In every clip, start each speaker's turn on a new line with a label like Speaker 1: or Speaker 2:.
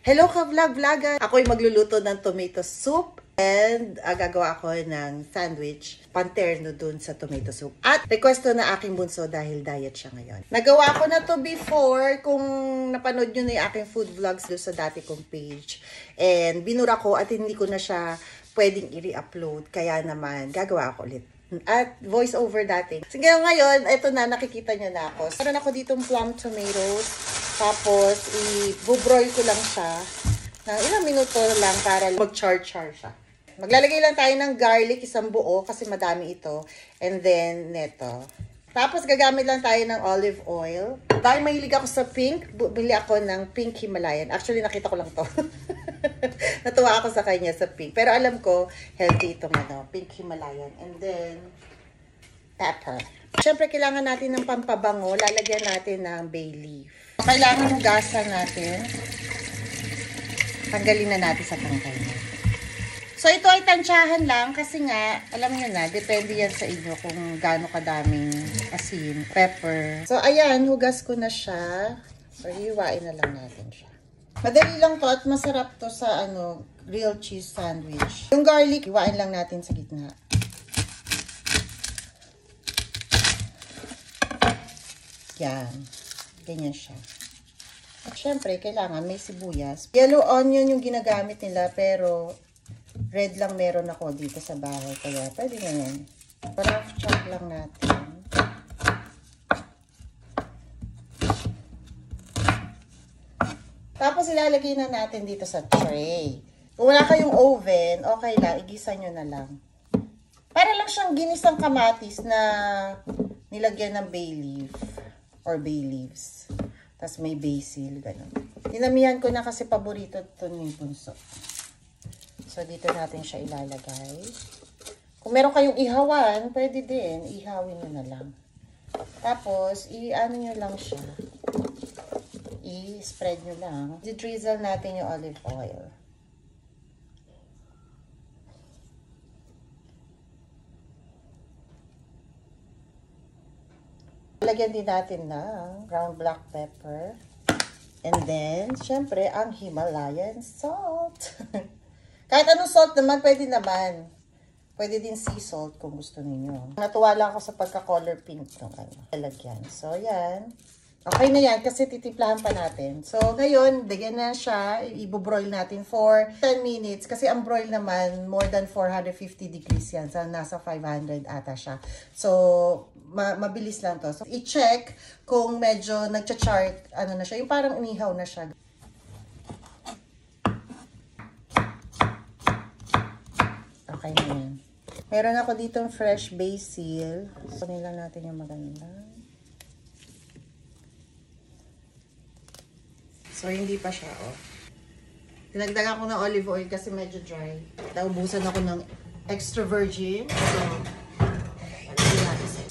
Speaker 1: Hello ka-vlog-vlogger! Ako'y magluluto ng tomato soup and gagawa ako ng sandwich panterno dun sa tomato soup. At request to na aking bunso dahil diet siya ngayon. Nagawa ko na to before kung napanood nyo na yung aking food vlogs doon sa dati kong page. And binura ko at hindi ko na siya pwedeng i-re-upload. Kaya naman gagawa ako ulit. At voice over dati. Sige ngayon, ito na, nakikita nyo na ako. Meron ako ditong plum tomatoes. Tapos, i-broil ko lang siya ng ilang minuto lang para mag-char-char siya. Maglalagay lang tayo ng garlic, isang buo, kasi madami ito. And then, neto. Tapos, gagamit lang tayo ng olive oil. Dahil mahilig ako sa pink, bumili ako ng pink Himalayan. Actually, nakita ko lang to. Natuwa ako sa kanya sa pink. Pero alam ko, healthy itong pink Himalayan. And then, pepper. Siyempre, kailangan natin ng pampabango. Lalagyan natin ng bay leaf. Kailangan hugasan natin. Tanggalin na natin sa tangkay niya. So, ito ay tansyahan lang kasi nga, alam nyo na, depende yan sa inyo kung gaano kadaming asin, pepper. So, ayan, hugas ko na siya. So, hiwain na lang natin siya. Madali lang to at masarap to sa grilled cheese sandwich. Yung garlic, hiwain lang natin sa gitna. Yan. Ganyan siya. At syempre, kailangan may sibuyas. Yellow onion yung ginagamit nila, pero red lang meron ako dito sa bahay. Kaya pwede na yan. Rough chop lang natin. Tapos ilalagay na natin dito sa tray. Kung wala kayong oven, okay lang. Igisa nyo na lang. Para lang siyang ginisang kamatis na nilagyan ng bay leaf. Or bay leaves. Tapos may basil, gano'n. Dinamihan ko na kasi paborito ito ni bunso. So, dito natin siya ilalagay. Kung meron kayong ihawan, pwede din. Ihawin nyo na lang. Tapos, i-ano nyo lang siya. I-spread nyo lang. I-drizzle natin yung olive oil. Lagyan din natin ng ground black pepper. And then, syempre, ang Himalayan salt. Kahit anong salt naman, pwede naman. Pwede din sea salt kung gusto niyo. Natuwa lang ako sa pagka-color pink ng lalagyan. So, yan. Okay na yan kasi titimplahan pa natin. So, ngayon, lagyan na siya. I-broil natin for 10 minutes. Kasi ang broil naman, more than 450 degrees yan. So, nasa 500 ata siya. So, mabilis lang to. So, i-check kung medyo nagcha-chart, na siya. Yung parang inihaw na siya. Okay na yan. Meron ako ditong fresh basil. Kunin lang natin yung maganda. So, hindi pa siya, Dinagdagan ko ng olive oil kasi medyo dry. Naubusan ako ng extra virgin. So, lagyan natin siya.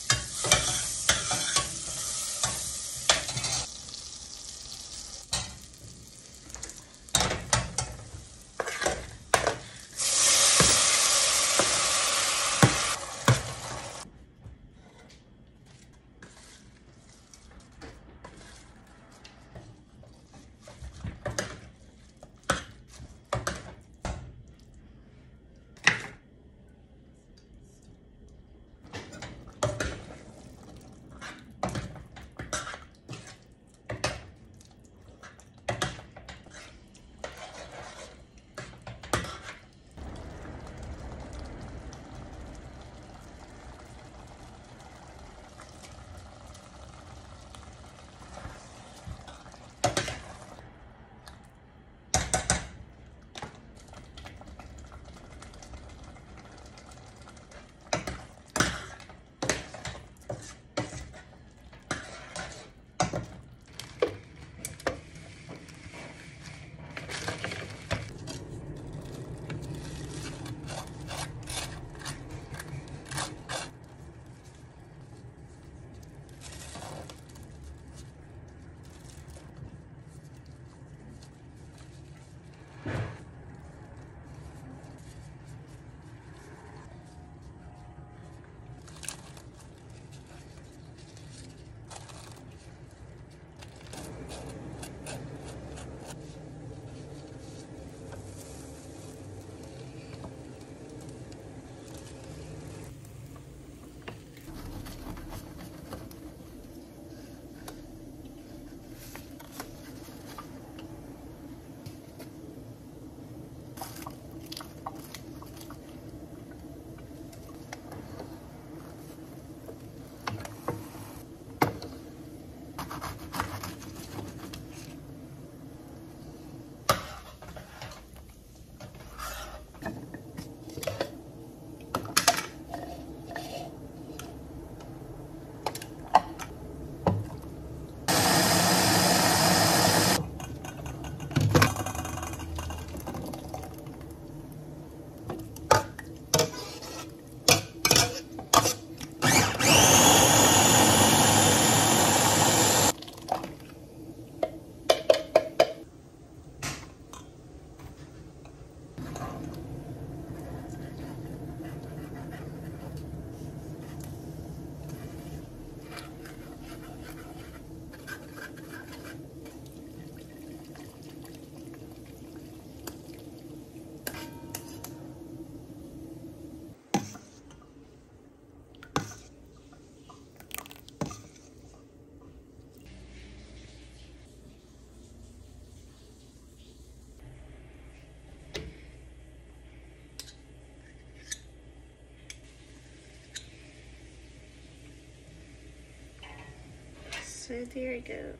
Speaker 1: So there you go.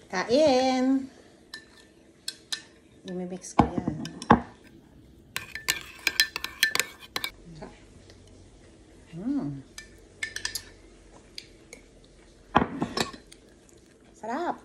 Speaker 1: Kain! I-mix ko yan. Sarap!